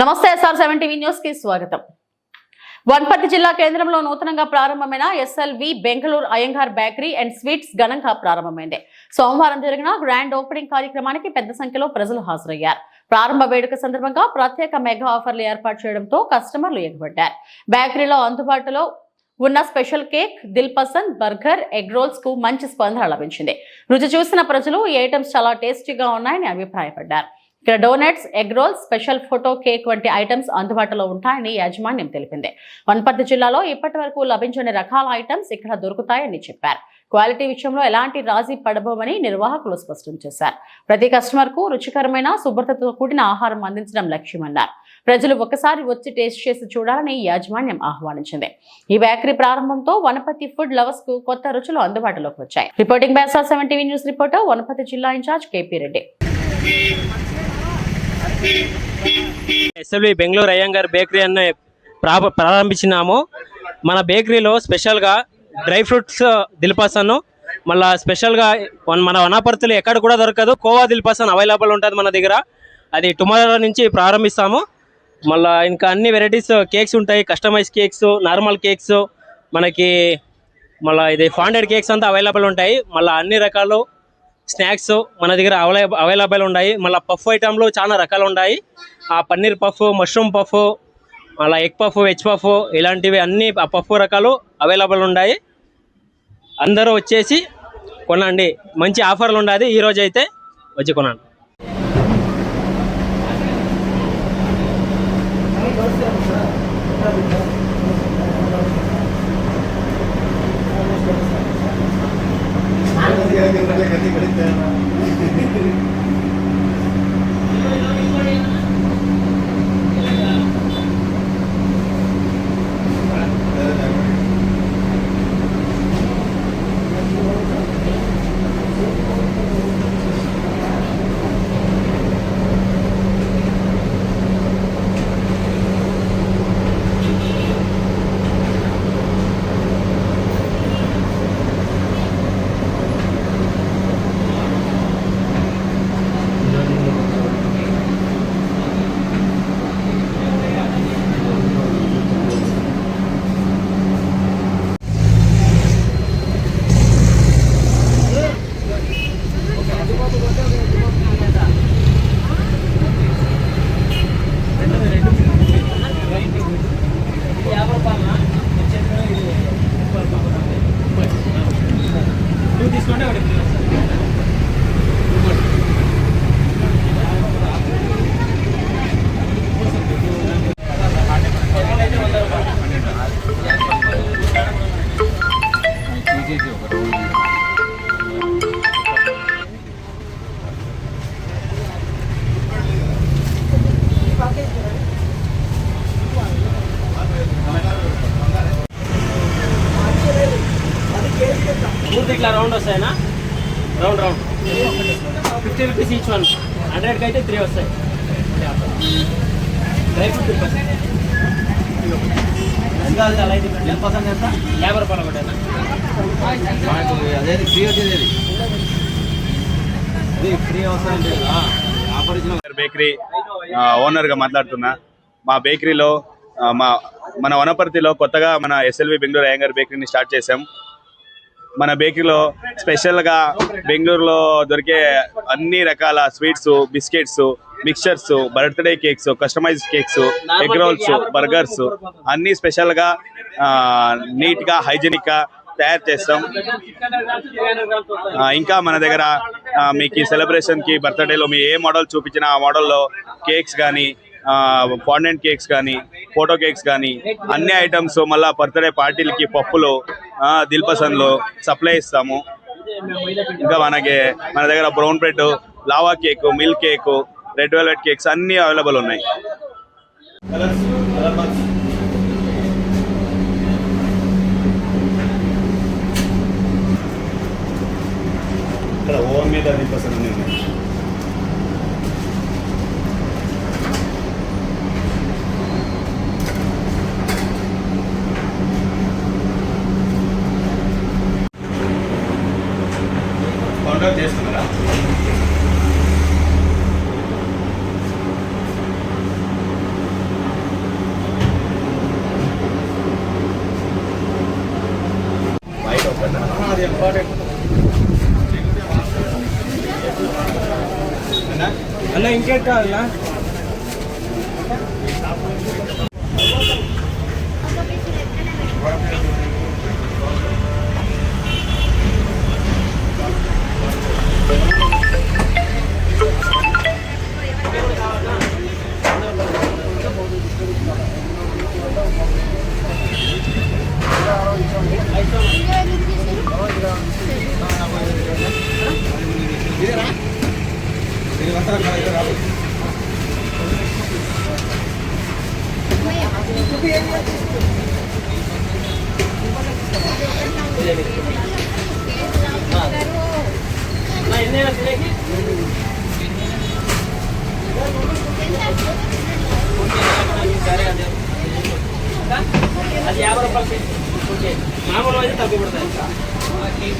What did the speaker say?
నమస్తే SR7 TV news కి స్వాగతం. వనపర్తి జిల్లా కేంద్రంలో నూతనంగా ప్రారంభమైన SLV Bengaluru Iyengar bakery and sweets ఘనంగా ప్రారంభమైంది. సోమవారం జరిగిన గ్రాండ్ ఓపెనింగ్ కార్యక్రమానికి పెద్ద సంఖ్యలో ప్రజలు హాజరయ్యారు. ప్రారంభ వేడుక సందర్భంగా ప్రత్యేక మెగా ఆఫర్లు ఏర్పాటు చేయడంతో కస్టమర్లు ఎగబడ్డారు. బేకరీలో అందుబాటులో ఉన్న special cake, Dil Pasand, burger, egg rolls కు మంచి స్పందన లభించింది. రుచి చూసిన ప్రజలు ఈ ఐటమ్స్ చాలా టేస్టీగా ఉన్నాయని అభిప్రాయపడ్డారు. ఇక్కడ donuts, egg rolls, special photo cake వంటి ఐటమ్స్ అందుబాటులో ఉంటాయని యాజమాన్యం తెలిపింది. వనపర్తి జిల్లాలో ఇప్పటి వరకు లభించని రకాల ఐటమ్స్ ఇక్కడ దొరుకుతాయని చెప్పారు. క్వాలిటీ విషయంలో ఎలాంటి రాజీ పడబోమని నిర్వాహకులు స్పష్టం చేశారు. ప్రతి కస్టమర్ కు రుచికరమైన, శుభ్రతతో కూడిన ఆహారం అందించడం లక్ష్యమన్నారు. ప్రజలు ఒకసారి వచ్చి టేస్ట్ చేసి చూడాలని యాజమాన్యం ఆహ్వానించింది. ఈ బేకరీ ప్రారంభంతో వనపర్తి ఫుడ్ లవర్స్ కు కొత్త రుచులు అందుబాటులోకి వచ్చాయి. Reporting by SR7 TV news reporter Wanaparthy జిల్లా incharge KP Reddy. SLV Bengaluru Iyengar bakery అనే ప్రారంభించినాము. మన బేకరీలో స్పెషల్గా డ్రై ఫ్రూట్స్ దిల్పసన్, మళ్ళీ స్పెషల్గా మన వనపర్తిలో ఎక్కడ కూడా దొరకదు కోవా దిల్పసన్ అవైలబుల్ ఉంటుంది మన దగ్గర. అది టుమారో నుంచి ప్రారంభిస్తాము. మళ్ళీ ఇంకా అన్ని వెరైటీస్ కేక్స్ ఉంటాయి, కస్టమైజ్ కేక్స్, నార్మల్ కేక్స్, మనకి మళ్ళీ ఇది ఫాండెడ్ కేక్స్ అంతా అవైలబుల్ ఉంటాయి. మళ్ళీ అన్ని రకాలు స్నాక్స్ మన దగ్గర అవైలబుల్ ఉన్నాయి. మళ్ళీ పఫ్ ఐటెంలు చాలా రకాలు ఉన్నాయి. ఆ పన్నీర్ పఫ్, మష్రూమ్ పఫ్, మళ్ళీ ఎగ్ పఫ్, వెజ్ పఫ్, ఇలాంటివి అన్ని పఫ్ రకాలు అవైలబుల్ ఉన్నాయి. అందరూ వచ్చేసి కొనండి, మంచి ఆఫర్లు ఉన్నాయి. ఈరోజు అయితే వచ్చి కొనండి. ఇట్లా రౌండ్ వస్తాయినా, రౌండ్ 50 రూపీస్ ఈచ్ వన్. 100కి అయితే 3 వస్తాయి. డ్రై ఫ్రూట్ 50 రూపాయలు ఒకటేనా? బేకరీ ఓనర్గా మాట్లాడుతున్నా. మా బేకరీలో మన వనపర్తిలో కొత్తగా మన ఎస్ఎల్వి బెంగళూరు అయ్యంగార్ బేకరీని స్టార్ట్ చేసాం. మన బేకరీలో స్పెషల్గా బెంగళూరులో దొరికే అన్ని రకాల sweets, biscuits, mixtures, birthday cakes, customize cakes, egg rolls, burgers అన్నీ స్పెషల్గా నీట్గా హైజీనిక్గా తయారు చేస్తాం. ఇంకా మన దగ్గర మీకు ఈ సెలబ్రేషన్కి, బర్త్డేలో మీ ఏ మోడల్ చూపించినా ఆ మోడల్లో కేక్స్ కానీ, ఫాండెంట్ కేక్స్ కానీ, ఫోటో కేక్స్ కానీ అన్ని ఐటమ్స్, మళ్ళీ బర్త్డే పార్టీలకి పప్పులు, దిల్పసన్లు సప్లై ఇస్తాము. ఇంకా మన దగ్గర brown bread, lava cake, milk cake, red velvet cakes అన్నీ అవైలబుల్ ఉన్నాయి. ఇక్కడ ఓవర్ మీద దిల్పసన్ ఉన్నాయి. కౌంటర్ చేస్తున్నారా? అన్న ఇంకేం కావాలన్నా? అది 50 రూపాయలు మామూలు అయితే తగ్గిపడతాయి.